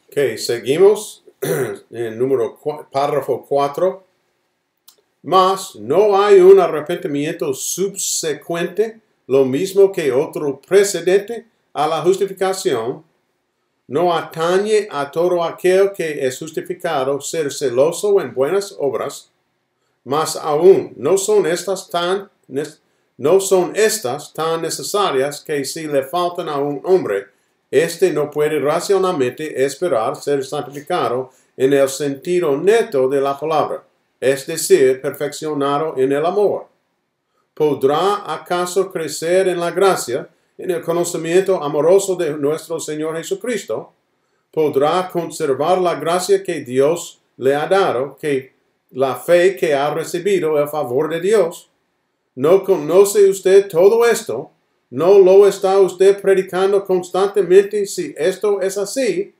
Ok, seguimos en párrafo 4. Mas no hay un arrepentimiento subsecuente, lo mismo que otro precedente a la justificación. No atañe a todo aquel que es justificado ser celoso en buenas obras, mas aún no son estas tan necesarias que si le faltan a un hombre, éste no puede racionalmente esperar ser santificado en el sentido neto de la palabra, es decir, perfeccionado en el amor. ¿Podrá acaso crecer en la gracia, en el conocimiento amoroso de nuestro Señor Jesucristo? ¿Podrá conservar la gracia que Dios le ha dado, que la fe que ha recibido el favor de Dios? ¿No conoce usted todo esto? ¿No lo está usted predicando constantemente? Si esto es así,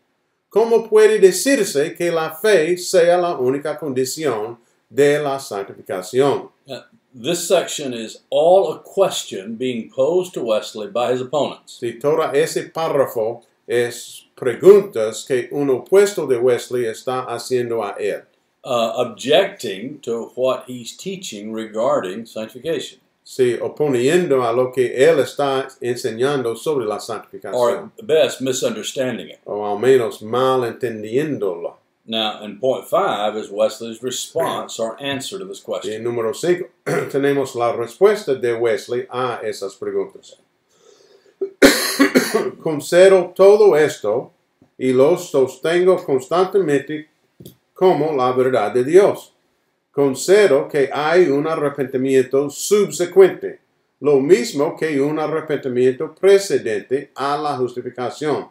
¿cómo puede decirse que la fe sea la única condición de la santificación? This section is all a question being posed to Wesley by his opponents. Si todo ese párrafo es preguntas que un opuesto de Wesley está haciendo a él. Objecting to what he's teaching regarding sanctification. Sí, oponiendo a lo que él está enseñando sobre la santificación. Or at best, misunderstanding it. O al menos mal entendiéndolo. Now, in point 5 is Wesley's response or answer to this Y question. en número 5 tenemos la respuesta de Wesley a esas preguntas. Considero todo esto y lo sostengo constantemente como la verdad de Dios. Considero que hay un arrepentimiento subsecuente, lo mismo que un arrepentimiento precedente a la justificación.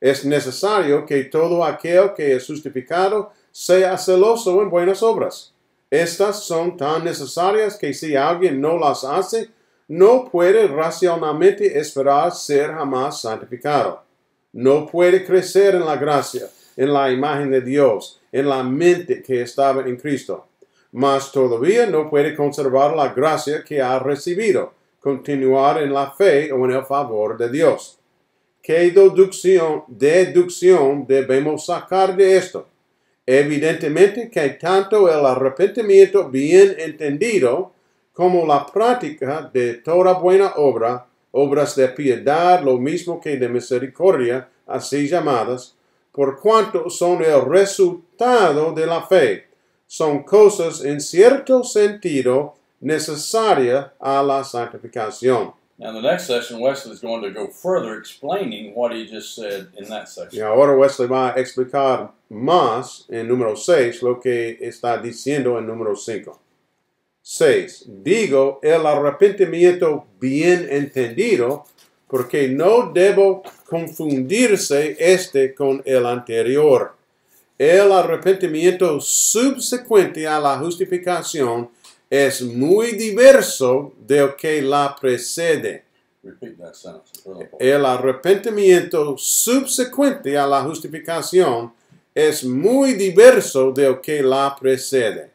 Es necesario que todo aquel que es justificado sea celoso en buenas obras. Estas son tan necesarias que si alguien no las hace, no puede racionalmente esperar ser jamás santificado. No puede crecer en la gracia, en la imagen de Dios, en la mente que estaba en Cristo. Mas todavía no puede conservar la gracia que ha recibido, continuar en la fe o en el favor de Dios. ¿Qué deducción debemos sacar de esto? Evidentemente que tanto el arrepentimiento bien entendido como la práctica de toda buena obra, obras de piedad, lo mismo que de misericordia, así llamadas, por cuanto son el resultado de la fe, son cosas en cierto sentido necesarias a la santificación. Now, in the next section, Wesley is going to go further explaining what he just said in that Y section. ahora Wesley va a explicar más en número 6 lo que está diciendo en número 5. 6. Digo el arrepentimiento bien entendido porque no debo confundirse este con el anterior. El arrepentimiento subsecuente a la justificación es muy diverso del que la precede. Repeat that sentence. It's really important. El arrepentimiento subsecuente a la justificación es muy diverso del que la precede.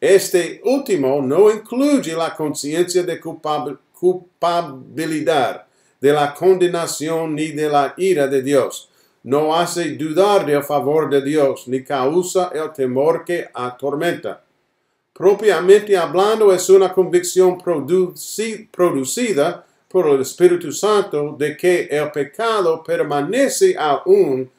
Este último no incluye la conciencia de culpabilidad, de la condenación ni de la ira de Dios. No hace dudar del favor de Dios, ni causa el temor que atormenta. Propiamente hablando, es una convicción producida por el Espíritu Santo de que el pecado permanece aún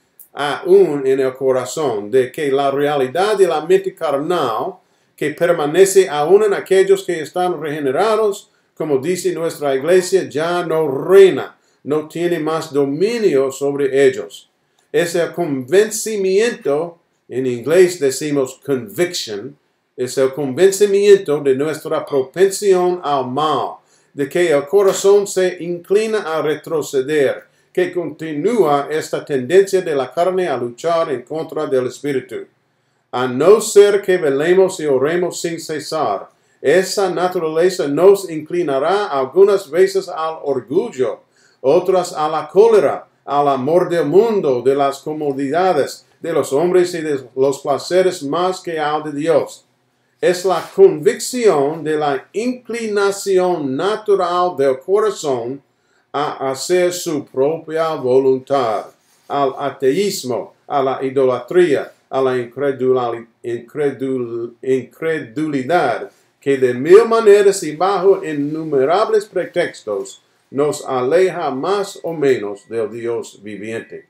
en el corazón, de que la realidad de la mente carnal, que permanece aún en aquellos que están regenerados, como dice nuestra iglesia, ya no reina, no tiene más dominio sobre ellos. Es el convencimiento, en inglés decimos conviction, es el convencimiento de nuestra propensión al mal, de que el corazón se inclina a retroceder, que continúa esta tendencia de la carne a luchar en contra del espíritu. A no ser que velemos y oremos sin cesar, esa naturaleza nos inclinará algunas veces al orgullo, otras a la cólera, al amor del mundo, de las comodidades, de los hombres y de los placeres más que al de Dios. Es la convicción de la inclinación natural del corazón a hacer su propia voluntad. al ateísmo, a la idolatría, a la incredulidad, que de mil maneras y bajo innumerables pretextos nos aleja más o menos del Dios viviente.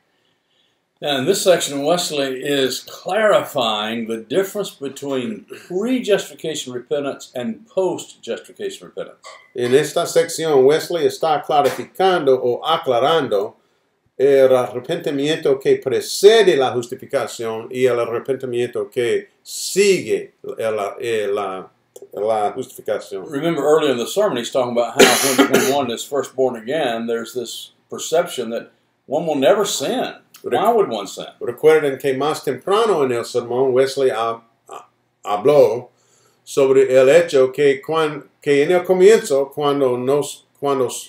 Now, in this section, Wesley is clarifying the difference between pre-justification repentance and post-justification repentance. En esta sección, Wesley está clarificando o aclarando el arrepentimiento que precede la justificación y el arrepentimiento que sigue la justificación. Remember earlier in the sermon, he's talking about how when one is first born again, there's this perception that one will never sin. Why would one sin? Recuerden que más temprano en el sermón Wesley habló sobre el hecho que en el comienzo, cuando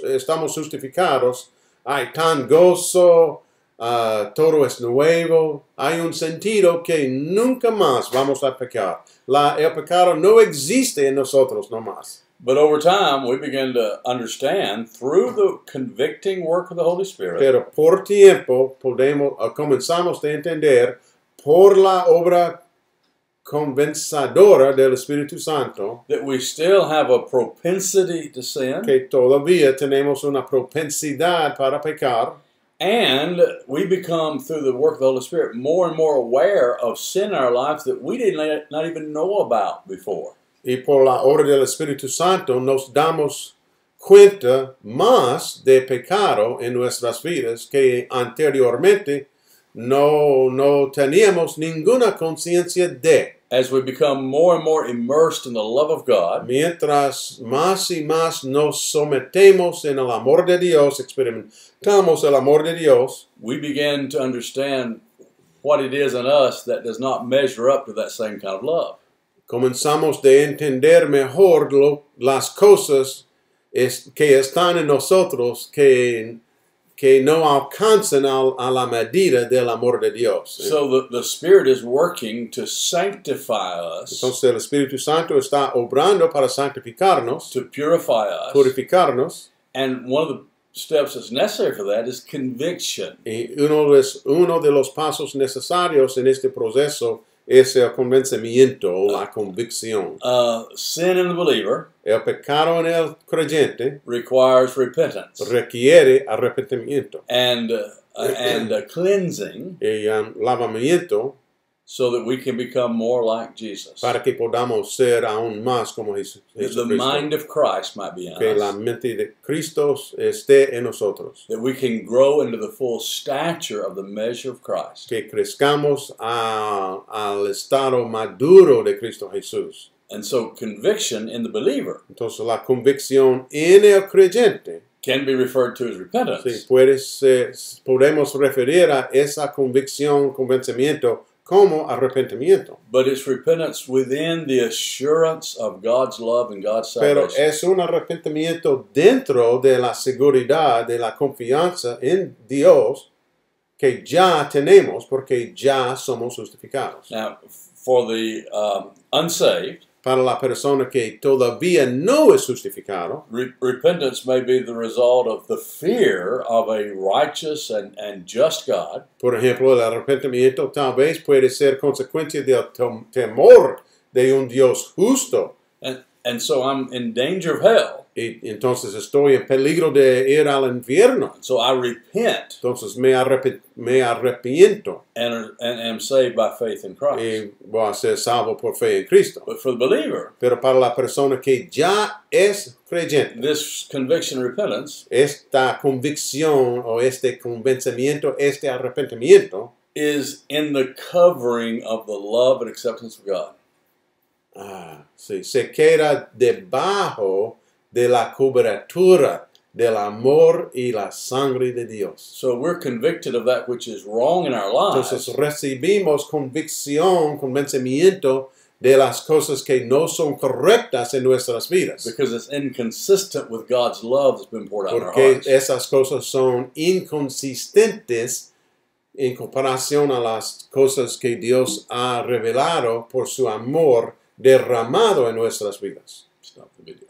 estamos justificados, hay tan gozo, todo es nuevo, hay un sentido que nunca más vamos a pecar. El pecado no existe en nosotros no más. But over time, we begin to understand through the convicting work of the Holy Spirit. Pero por tiempo comenzamos a entender por la obra convencedora del Espíritu Santo that we still have a propensity to sin. Que todavía tenemos una propensidad para pecar. And we become, through the work of the Holy Spirit, more and more aware of sin in our lives that we did not even know about before. Y por la obra del Espíritu Santo nos damos cuenta más de pecado en nuestras vidas que anteriormente no teníamos ninguna conciencia de. As we become more and more immersed in the love of God, mientras más y más nos sometemos en el amor de Dios, experimentamos el amor de Dios, we begin to understand what it is in us that does not measure up to that same kind of love. Comenzamos a entender mejor las cosas que están en nosotros que no alcanzan a la medida del amor de Dios. So the Spirit is working to sanctify us. Entonces el Espíritu Santo está obrando para santificarnos, to purify us. Purificarnos. And one of the steps that's necessary for that is conviction. Y uno de los pasos necesarios en este proceso es el convencimiento o la convicción. Sin in the believer el pecado en el creyente requires repentance. Requiere arrepentimiento. And cleansing. Y lavamiento. So that we can become more like Jesus. Para que podamos ser aún más como Jesucristo. The mind of Christ might be in que us. La mente de Cristo esté en nosotros. That we can grow into the full stature of the measure of Christ. Que crezcamos al estado maduro de Cristo Jesús. And so conviction in the believer. Entonces la convicción en el creyente. Can be referred to as repentance. Sí, podemos referir a esa convicción, convencimiento como arrepentimiento. But it's repentance within the assurance of God's love and God's salvation. Pero es un arrepentimiento dentro de la seguridad, de la confianza en Dios que ya tenemos porque ya somos justificados. Now, for the unsaved, para la persona que todavía no es justificado, repentance may be the result of the fear of a righteous and just God. Por ejemplo, el arrepentimiento tal vez puede ser consecuencia del temor de un Dios justo. And so I'm in danger of hell. Y entonces estoy en peligro de ir al infierno. So I repent. Entonces me arrepiento. And am saved by faith in Christ. Y voy a ser salvo por fe en Cristo. But for the believer, pero para la persona que ya es creyente, this conviction repentance, esta convicción o este convencimiento, este arrepentimiento, is in the covering of the love and acceptance of God. Sí, se queda debajo de la cobertura del amor y la sangre de Dios. So we're convicted of that which is wrong in our lives. Entonces recibimos convicción, convencimiento de las cosas que no son correctas en nuestras vidas. Because it's inconsistent with God's love that's been poured out in our Porque hearts. esas cosas son inconsistentes en comparación a las cosas que Dios ha revelado por su amor derramado en nuestras vidas. Stop the video.